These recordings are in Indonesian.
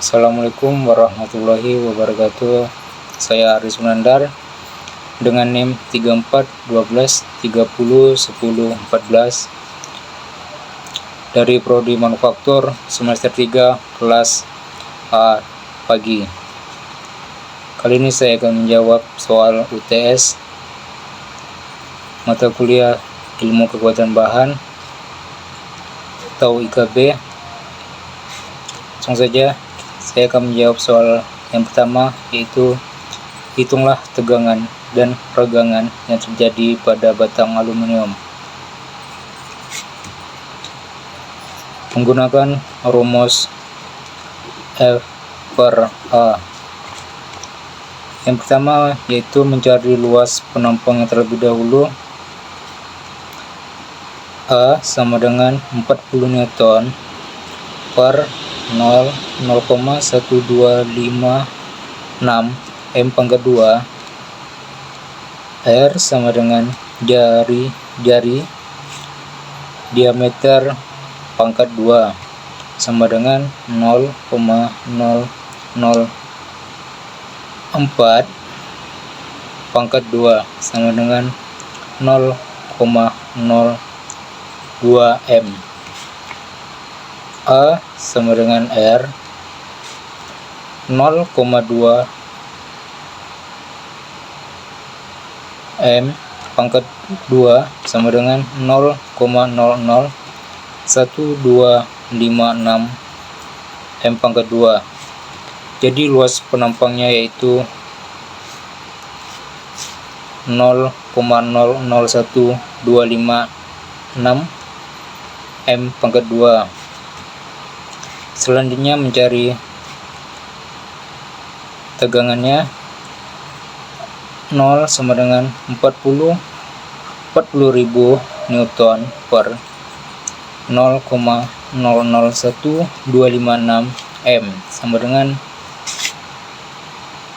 Assalamualaikum warahmatullahi wabarakatuh. Saya Aris Munandar dengan NIM 3412301014 dari Prodi Manufaktur semester 3 kelas A pagi. Kali ini saya akan menjawab soal UTS mata kuliah Ilmu Kekuatan Bahan atau IKB. Langsung saja, saya akan menjawab soal yang pertama, yaitu hitunglah tegangan dan regangan yang terjadi pada batang aluminium. Menggunakan rumus F per A. Yang pertama yaitu mencari luas penampang yang terlebih dahulu. A sama dengan 40 Newton per 0,1256 M pangkat 2. R sama dengan jari diameter pangkat 2 sama dengan 0,004 pangkat 2 sama dengan 0,02 M. A sama dengan R 0,2 M pangkat 2 sama dengan 0,001256 M pangkat 2. Jadi luas penampangnya yaitu 0,001256 M pangkat 2. Selanjutnya mencari tegangannya. 0 sama dengan 40.000 Newton per 0,001256 M sama dengan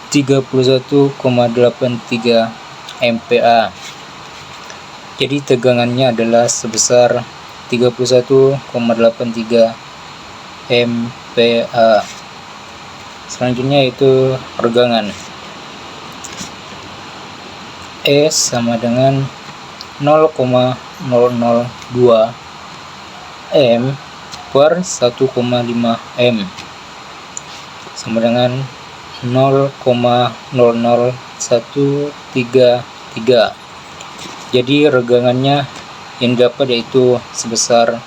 31,83 MPa. Jadi tegangannya adalah sebesar 31,83 MPa. Selanjutnya itu regangan. E sama dengan 0,002 M per 1,5 M sama dengan 0,00133. Jadi regangannya yang dapat yaitu sebesar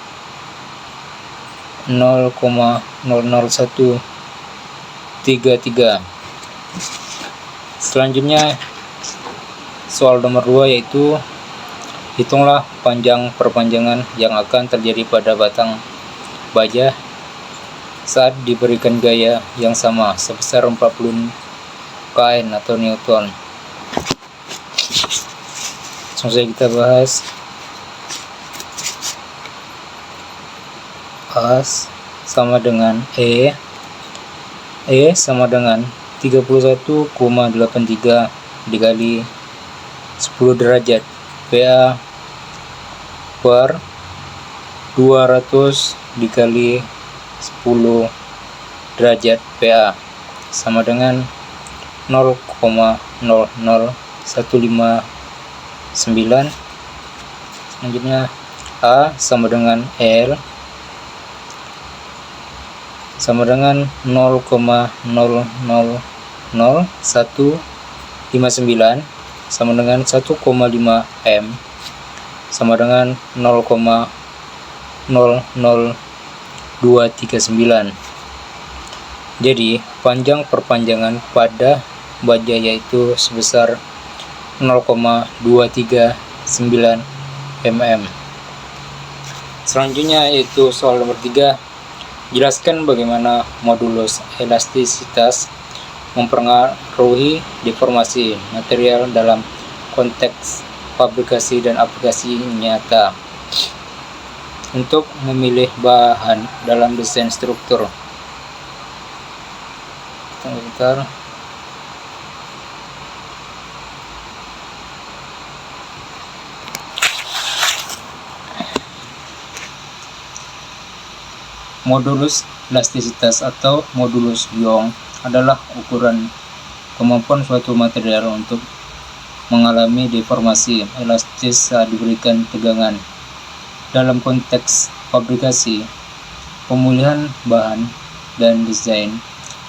0,00133. Selanjutnya soal nomor 2 yaitu hitunglah panjang perpanjangan yang akan terjadi pada batang baja saat diberikan gaya yang sama sebesar 40 kN atau Newton. Langsung saja kita bahas. A sama dengan E sama dengan 31,83 dikali 10 derajat PA per 200 dikali 10 derajat PA sama dengan 0,00159. Selanjutnya A sama dengan L sama dengan 0,00159 sama dengan 1,5 M sama dengan 0,00239. Jadi panjang perpanjangan pada baja yaitu sebesar 0,239 mm. Selanjutnya yaitu soal nomor 3. Jelaskan bagaimana modulus elastisitas mempengaruhi deformasi material dalam konteks fabrikasi dan aplikasi nyata. Untuk memilih bahan dalam desain struktur. Tunggu bentar. Modulus elastisitas atau modulus Young adalah ukuran kemampuan suatu material untuk mengalami deformasi elastis saat diberikan tegangan. Dalam konteks fabrikasi, pemulihan bahan, dan desain,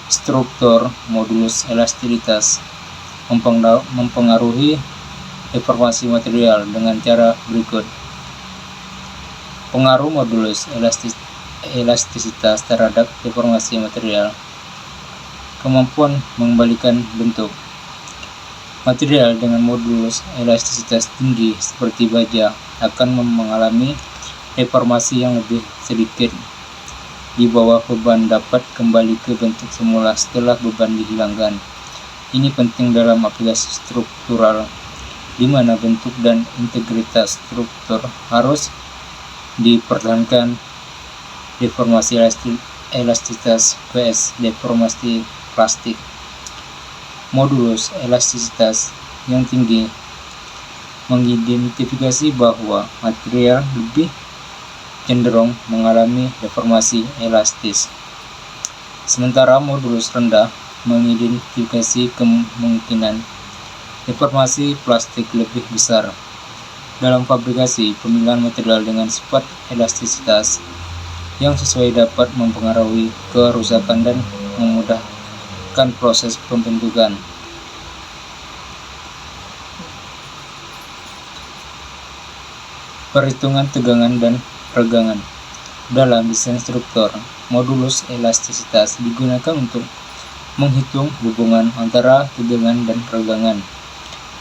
struktur modulus elastisitas mempengaruhi deformasi material dengan cara berikut. Pengaruh modulus elastisitas terhadap deformasi material. Kemampuan mengembalikan bentuk. Material dengan modulus elastisitas tinggi seperti baja akan mengalami deformasi yang lebih sedikit di bawah beban dapat kembali ke bentuk semula setelah beban dihilangkan. Ini penting dalam aplikasi struktural, di mana bentuk dan integritas struktur harus dipertahankan. Deformasi elastisitas vs deformasi plastik. Modulus elastisitas yang tinggi mengidentifikasi bahwa material lebih cenderung mengalami deformasi elastis, sementara modulus rendah mengidentifikasi kemungkinan deformasi plastik lebih besar. Dalam fabrikasi, pemilihan material dengan sifat elastisitas yang sesuai dapat mempengaruhi kerusakan dan memudahkan proses pembentukan. Perhitungan tegangan dan regangan. Dalam desain struktur, modulus elastisitas digunakan untuk menghitung hubungan antara tegangan dan regangan.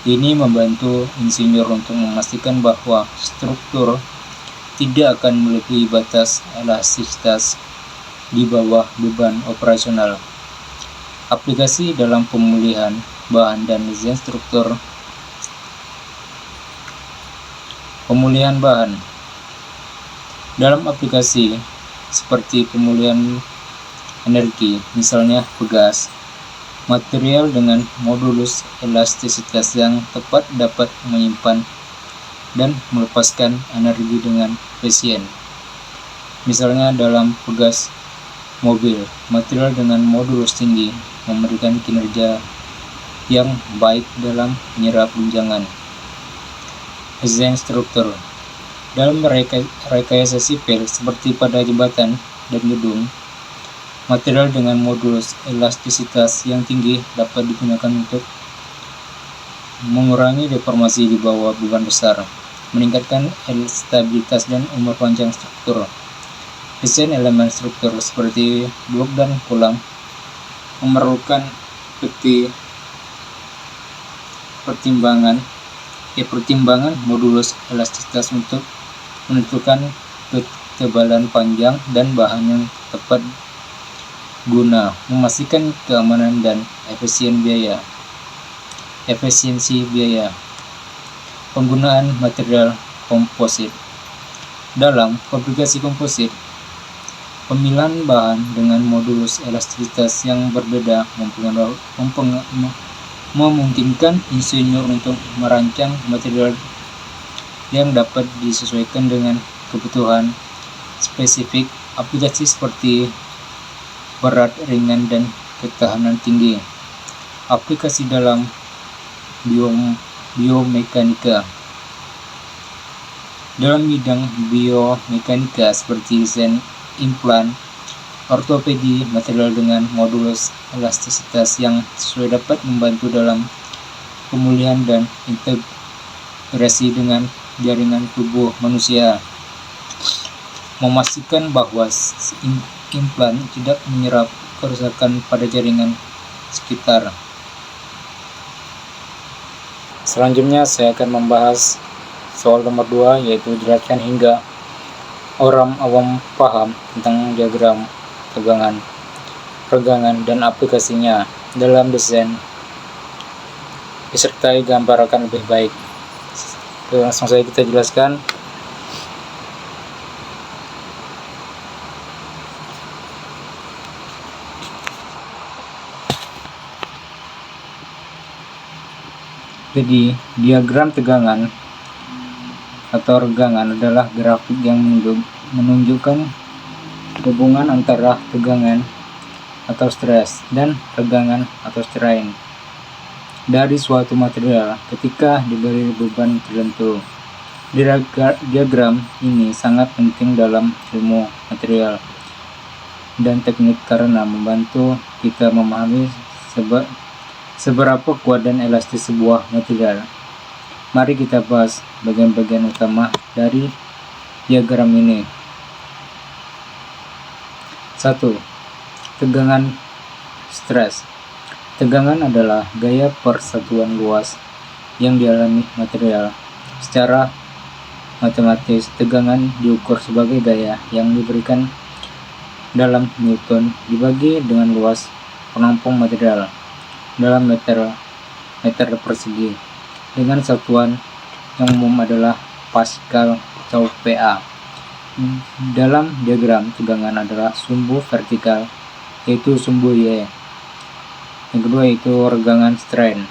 Ini membantu insinyur untuk memastikan bahwa struktur tidak akan melebihi batas elastisitas di bawah beban operasional. Aplikasi dalam pemulihan bahan dan desain struktur. Pemulihan bahan. Dalam aplikasi seperti pemulihan energi, misalnya pegas, material dengan modulus elastisitas yang tepat dapat menyimpan dan melepaskan energi dengan efisien. Misalnya dalam pegas mobil, material dengan modulus tinggi memberikan kinerja yang baik dalam menyerap guncangan. Desain struktur. Dalam rekayasa sipil seperti pada jembatan dan gedung, material dengan modulus elastisitas yang tinggi dapat digunakan untuk mengurangi deformasi di bawah beban besar, meningkatkan stabilitas dan umur panjang struktur. Desain elemen struktur seperti blok dan kolam memerlukan pertimbangan modulus elastisitas untuk menentukan ketebalan panjang dan bahan yang tepat guna memastikan keamanan dan efisiensi biaya. Penggunaan material komposit. Dalam fabrikasi komposit, pemilihan bahan dengan modulus elastisitas yang berbeda memungkinkan insinyur untuk merancang material yang dapat disesuaikan dengan kebutuhan spesifik aplikasi seperti berat, ringan, dan ketahanan tinggi. Aplikasi dalam biomekanika. Dalam bidang biomekanika seperti desain implan, ortopedi, material dengan modulus elastisitas yang sesuai dapat membantu dalam pemulihan dan integrasi dengan jaringan tubuh manusia, memastikan bahwa implan tidak menyerap kerusakan pada jaringan sekitar. Selanjutnya saya akan membahas soal nomor 2, yaitu jelaskan hingga orang awam paham tentang diagram tegangan, regangan, dan aplikasinya dalam desain disertai gambar akan lebih baik. Langsung saja kita jelaskan. Jadi, diagram tegangan atau regangan adalah grafik yang menunjukkan hubungan antara tegangan atau stres dan regangan atau strain dari suatu material ketika diberi beban tertentu. Diagram ini sangat penting dalam ilmu material dan teknik karena membantu kita memahami seberapa kuat dan elastis sebuah material. Mari kita bahas bagian-bagian utama dari diagram ini. 1. Tegangan stres. Tegangan adalah gaya persatuan luas yang dialami material. Secara matematis, tegangan diukur sebagai gaya yang diberikan dalam Newton dibagi dengan luas penampung material dalam meter persegi dengan satuan yang umum adalah Pascal atau PA. Dalam diagram, tegangan adalah sumbu vertikal, yaitu sumbu Y. Yang kedua yaitu regangan strain.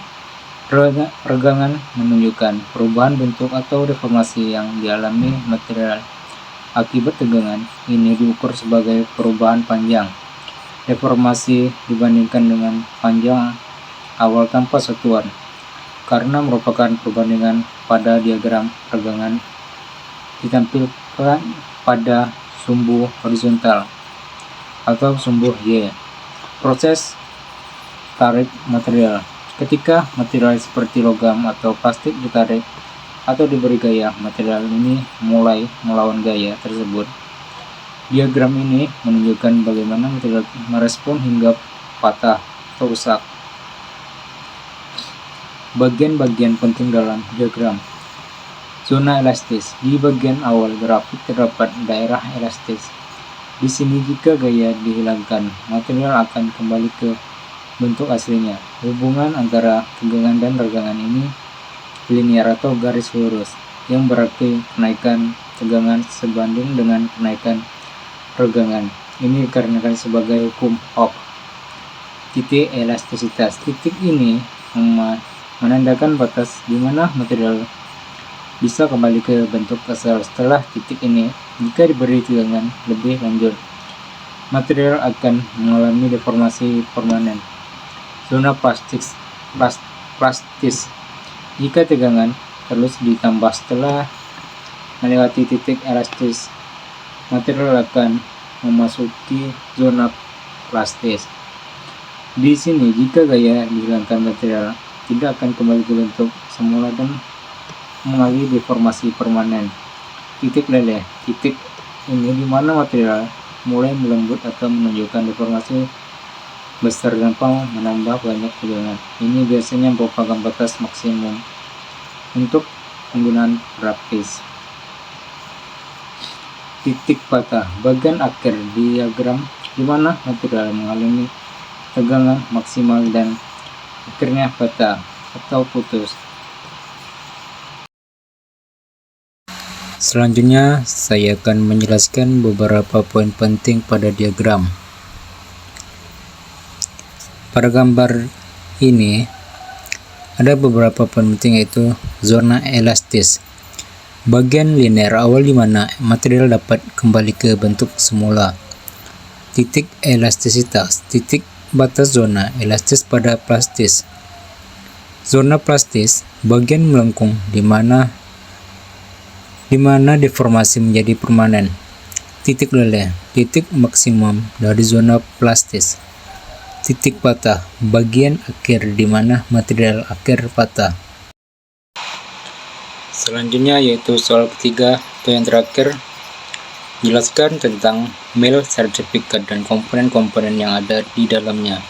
Regangan menunjukkan perubahan bentuk atau deformasi yang dialami material akibat tegangan. Ini diukur sebagai perubahan panjang deformasi dibandingkan dengan panjang awal tanpa satuan. Karena merupakan perbandingan pada diagram, regangan ditampilkan pada sumbu horizontal atau sumbu Y. Proses tarik material. Ketika material seperti logam atau plastik ditarik atau diberi gaya, material ini mulai melawan gaya tersebut. Diagram ini menunjukkan bagaimana material merespon hingga patah atau rusak. Bagian-bagian penting dalam diagram. Zona elastis. Di bagian awal grafik terdapat daerah elastis. Di sini jika gaya dihilangkan, material akan kembali ke bentuk aslinya. Hubungan antara tegangan dan regangan ini linear atau garis lurus, yang berarti kenaikan tegangan sebanding dengan kenaikan regangan. Ini dikarenakan sebagai hukum Hooke. Titik elastisitas. Titik ini menandakan batas di mana material bisa kembali ke bentuk asal. Setelah titik ini, jika diberi tegangan lebih lanjut, material akan mengalami deformasi permanen. Zona plastis. Jika tegangan terus ditambah setelah melewati titik elastis, material akan memasuki zona plastis. Di sini, jika gaya dihilangkan, material tidak akan kembali ke bentuk semula dan mengalami deformasi permanen. Titik leleh. Titik ini di mana material mulai melembut atau menunjukkan deformasi besar tanpa menambah banyak tegangan. Ini biasanya merupakan batas maksimum untuk penggunaan praktis. Titik patah. Bagian akhir diagram di mana material mengalami tegangan maksimal dan akhirnya patah atau putus. Selanjutnya, saya akan menjelaskan beberapa poin penting pada diagram. Pada gambar ini, ada beberapa poin penting, yaitu zona elastis. Bagian linear awal di mana material dapat kembali ke bentuk semula. Titik elastisitas. Titik batas zona elastis pada plastis. Zona plastis, bagian melengkung di mana deformasi menjadi permanen. Titik leleh, titik maksimum dari zona plastis. Titik patah, bagian akhir di mana material akhir patah. Selanjutnya yaitu soal ketiga atau yang terakhir, jelaskan tentang mil sertifikat dan komponen-komponen yang ada di dalamnya,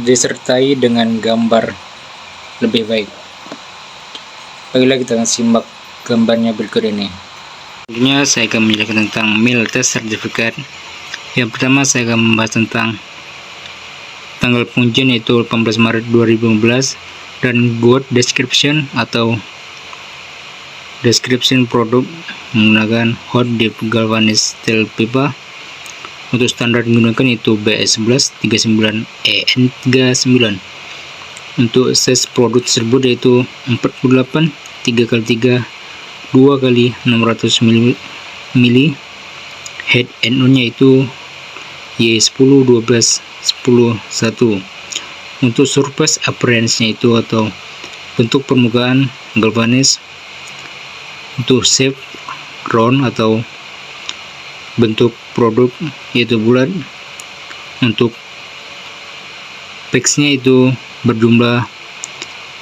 disertai dengan gambar lebih baik. Baiklah, kita akan simak gambarnya berikut ini. Selanjutnya saya akan menjelaskan tentang mil test sertifikat. Yang pertama saya akan membahas tentang tanggal pengujian, yaitu 18 Maret 2015, dan good description atau description produk menggunakan hot dip galvanized steel pipa. Untuk standar digunakan itu BS11 39 EN39. Untuk size produk tersebut yaitu 48 3x3 2x600 mili head and on-nya itu Y10, 12, 10, 1. Untuk surface appearance-nya itu atau bentuk permukaan galvanis, untuk shape round atau bentuk produk yaitu bulat. Untuk packs-nya itu berjumlah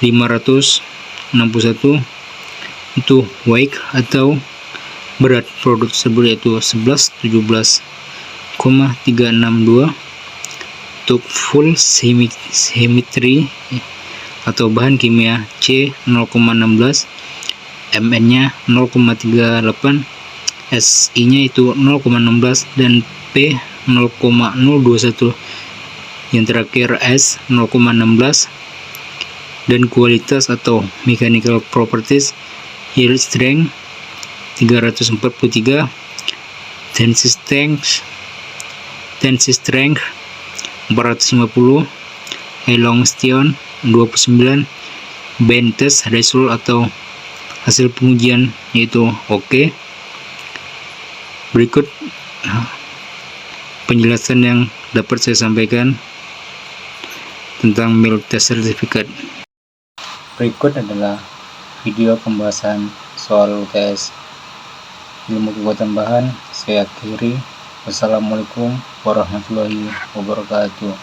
561. Untuk weight atau berat produk tersebut yaitu 1117,362. Untuk full symmetry atau bahan kimia C 0,16, Mn-nya 0,38, Si-nya itu 0,16 dan P 0,021. Yang terakhir S 0,16. Dan kualitas atau mechanical properties, yield strength 343, tensile strength 450, elongation 29, bend test result atau hasil pengujian yaitu oke. Berikut penjelasan yang dapat saya sampaikan tentang milk test certificate. Berikut adalah video pembahasan soal UTS ilmu kekuatan bahan. Saya akhiri. Wassalamualaikum warahmatullahi wabarakatuh.